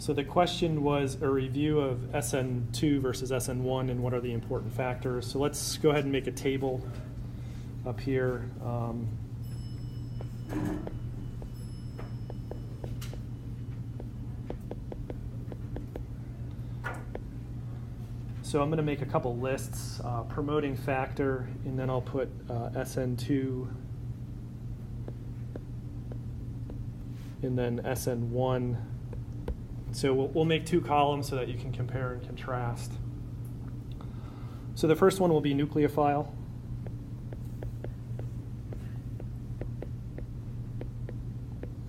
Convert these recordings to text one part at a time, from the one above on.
So the question was a review of SN2 versus SN1 and what are the important factors. So let's go ahead and make a table up here. So I'm going to make a couple lists, promoting factor, and then I'll put SN2 and then SN1. So we'll make two columns so that you can compare and contrast. So the first one will be nucleophile.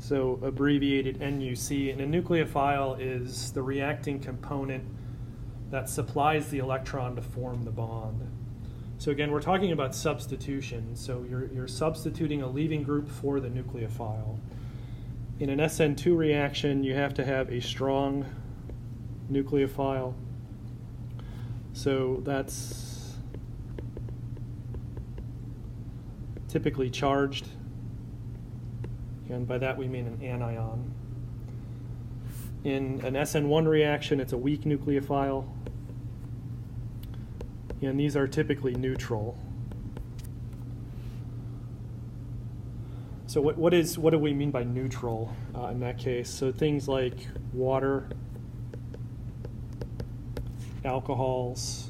So abbreviated NUC, and a nucleophile is the reacting component that supplies the electron to form the bond. So again, we're talking about substitution. So you're substituting a leaving group for the nucleophile. In an SN2 reaction, you have to have a strong nucleophile. So that's typically charged, and by that we mean an anion. In an SN1 reaction, it's a weak nucleophile, and these are typically neutral. So what do we mean by neutral in that case? So things like water, alcohols,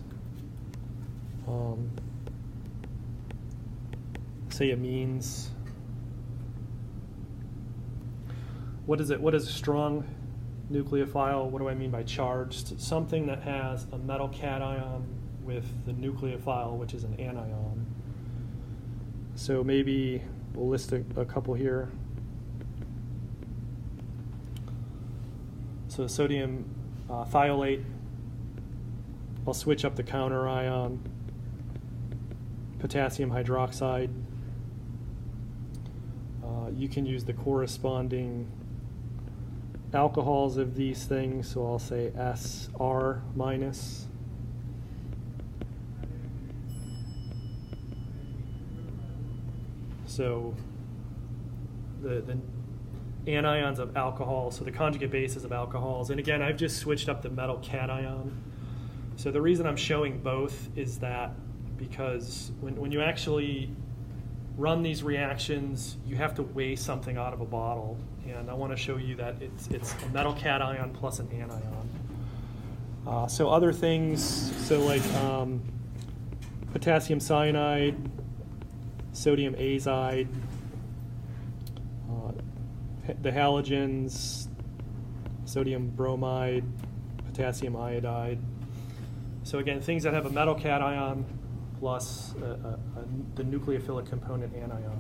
say amines. What is a strong nucleophile? What do I mean by charged? Something that has a metal cation with the nucleophile, which is an anion. So maybe we'll list a couple here. So sodium thiolate, I'll switch up the counter ion. Potassium hydroxide, you can use the corresponding alcohols of these things, so I'll say SR minus. So the anions of alcohol, so the conjugate bases of alcohols, and again, I've just switched up the metal cation. So the reason I'm showing both is that because when you actually run these reactions, you have to weigh something out of a bottle, and I want to show you that it's a metal cation plus an anion. So other things, so like potassium cyanide, sodium azide, the halogens, sodium bromide, potassium iodide. So again, things that have a metal cation plus the nucleophilic component anion.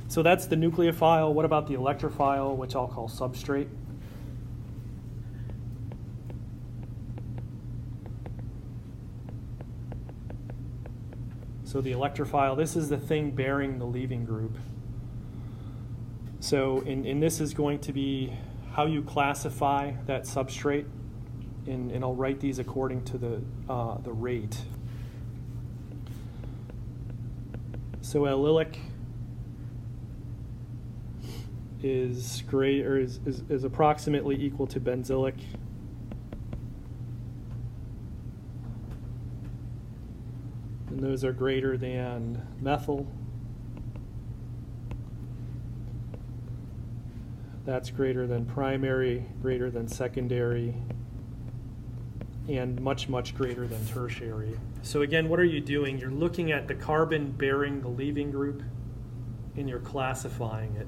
So that's the nucleophile. What about the electrophile, which I'll call substrate? So the electrophile, this is the thing bearing the leaving group. So and this is going to be how you classify that substrate, and I'll write these according to the rate. So allylic is approximately equal to benzylic. And those are greater than methyl. That's greater than primary, greater than secondary, and much, much greater than tertiary. So again, what are you doing? You're looking at the carbon bearing the leaving group, and you're classifying it.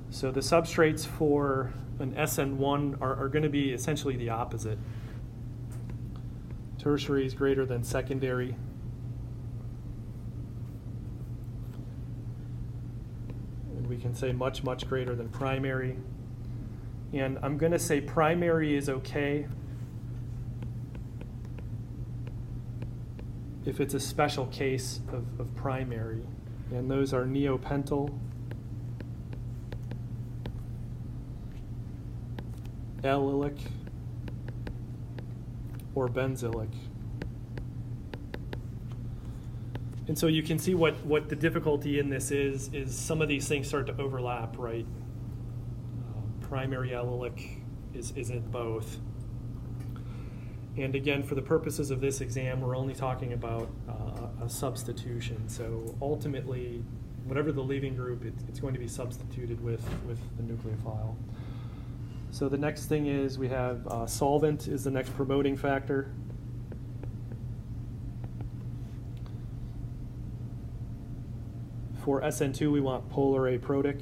So the substrates for an SN1 are going to be essentially the opposite. Tertiary is greater than secondary. And we can say much, much greater than primary. And I'm going to say primary is okay if it's a special case of primary. And those are neopentyl, allylic, or benzylic. And so you can see what the difficulty in this is some of these things start to overlap, right? primary allylic is in both. And again, for the purposes of this exam, we're only talking about a substitution. So ultimately, whatever the leaving group, it's going to be substituted with the nucleophile. So the next thing is we have solvent is the next promoting factor. For SN2, we want polar aprotic.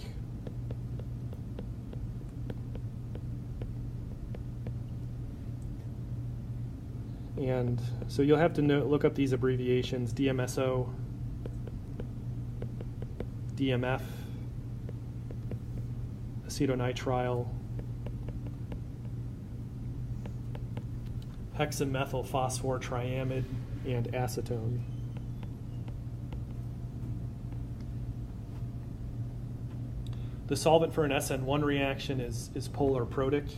And so you'll have to look up these abbreviations: DMSO, DMF, acetonitrile, hexamethylphosphor-triamide, and acetone. The solvent for an SN1 reaction is polar protic.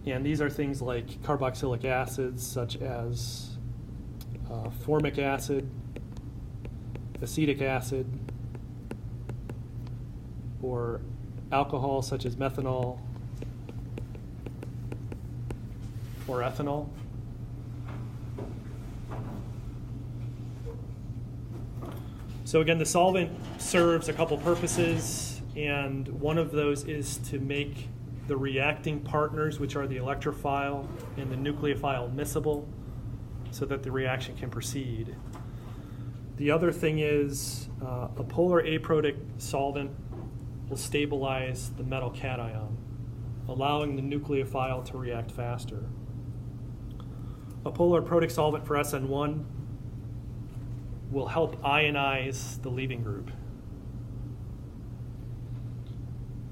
And these are things like carboxylic acids such as formic acid, acetic acid, or alcohol such as methanol or ethanol. So again, the solvent serves a couple purposes, and one of those is to make the reacting partners, which are the electrophile and the nucleophile, miscible so that the reaction can proceed. The other thing is a polar aprotic solvent will stabilize the metal cation, allowing the nucleophile to react faster. A polar aprotic solvent for SN1 will help ionize the leaving group.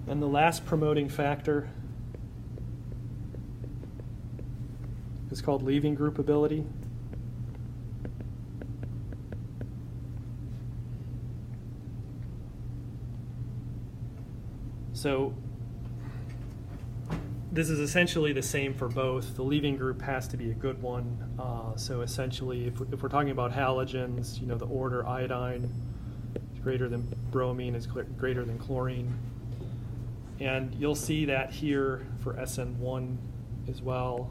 And the last promoting factor is called leaving group ability. So this is essentially the same for both. The leaving group has to be a good one. So essentially, if we're talking about halogens, you know, the order iodine is greater than bromine, is greater than chlorine. And you'll see that here for SN1 as well.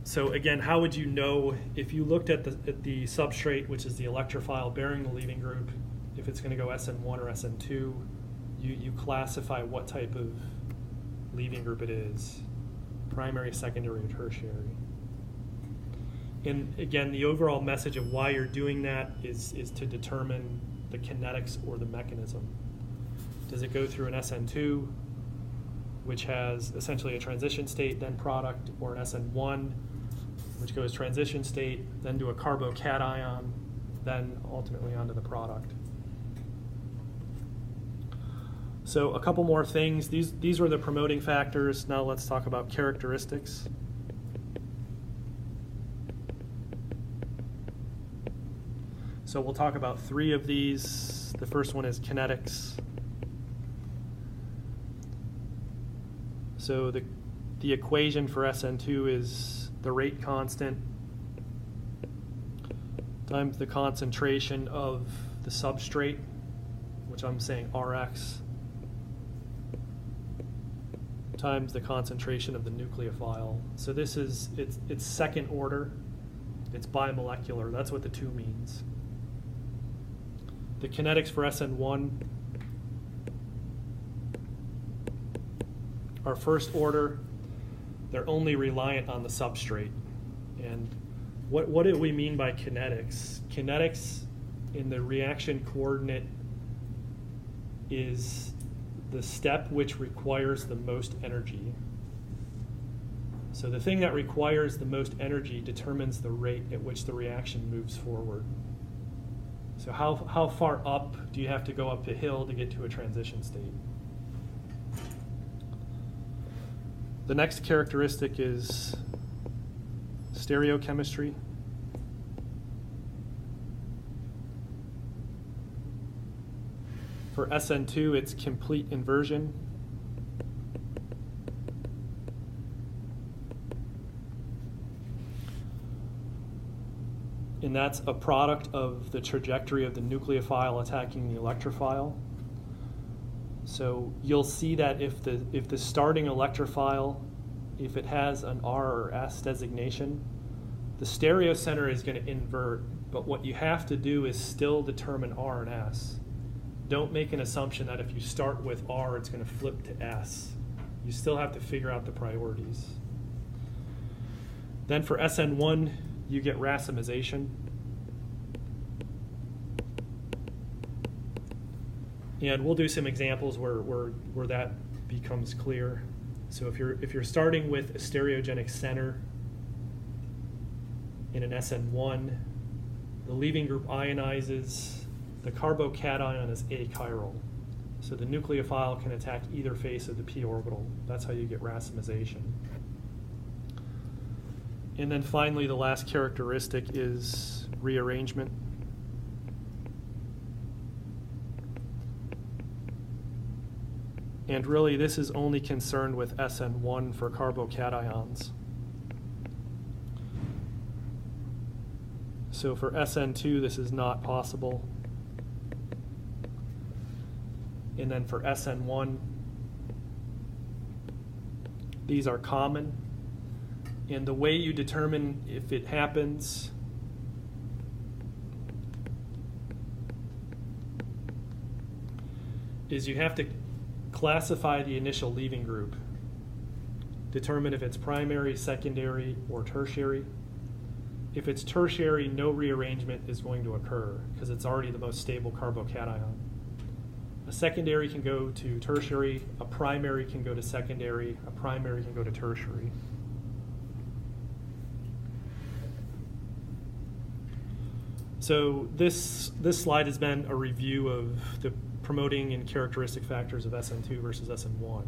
So again, how would you know if you looked at the substrate, which is the electrophile bearing the leaving group, if it's going to go SN1 or SN2, you classify what type of leaving group it is: primary, secondary, or tertiary. And again, the overall message of why you're doing that is to determine the kinetics or the mechanism. Does it go through an SN2, which has essentially a transition state, then product, or an SN1, which goes transition state, then to a carbocation, then ultimately onto the product. So a couple more things. These were the promoting factors. Now let's talk about characteristics. So we'll talk about three of these. The first one is kinetics. So the equation for SN2 is the rate constant times the concentration of the substrate, which I'm saying Rx, times the concentration of the nucleophile. So this is, it's second order, it's bimolecular. That's what the 2 means. The kinetics for SN1 are first order. They're only reliant on the substrate. And what do we mean by kinetics? Kinetics in the reaction coordinate is the step which requires the most energy. So the thing that requires the most energy determines the rate at which the reaction moves forward. So how far up do you have to go up a hill to get to a transition state? The next characteristic is stereochemistry. For SN2, it's complete inversion. and that's a product of the trajectory of the nucleophile attacking the electrophile. So you'll see that if the starting electrophile, if it has an R or S designation, the stereocenter is going to invert, but what you have to do is still determine R and S. Don't make an assumption that if you start with R, it's going to flip to S. You still have to figure out the priorities. Then for SN1, you get racemization. And we'll do some examples where that becomes clear. So if you're starting with a stereogenic center in an SN1, the leaving group ionizes, the carbocation is achiral. So the nucleophile can attack either face of the p orbital. That's how you get racemization. And then finally, the last characteristic is rearrangement. And really, this is only concerned with SN1 for carbocations. So for SN2, this is not possible. And then for SN1, these are common. And the way you determine if it happens is you have to classify the initial leaving group, determine if it's primary, secondary, or tertiary. If it's tertiary, no rearrangement is going to occur because it's already the most stable carbocation. A secondary can go to tertiary, a primary can go to secondary, a primary can go to tertiary. So this slide has been a review of the promoting and characteristic factors of SN2 versus SN1.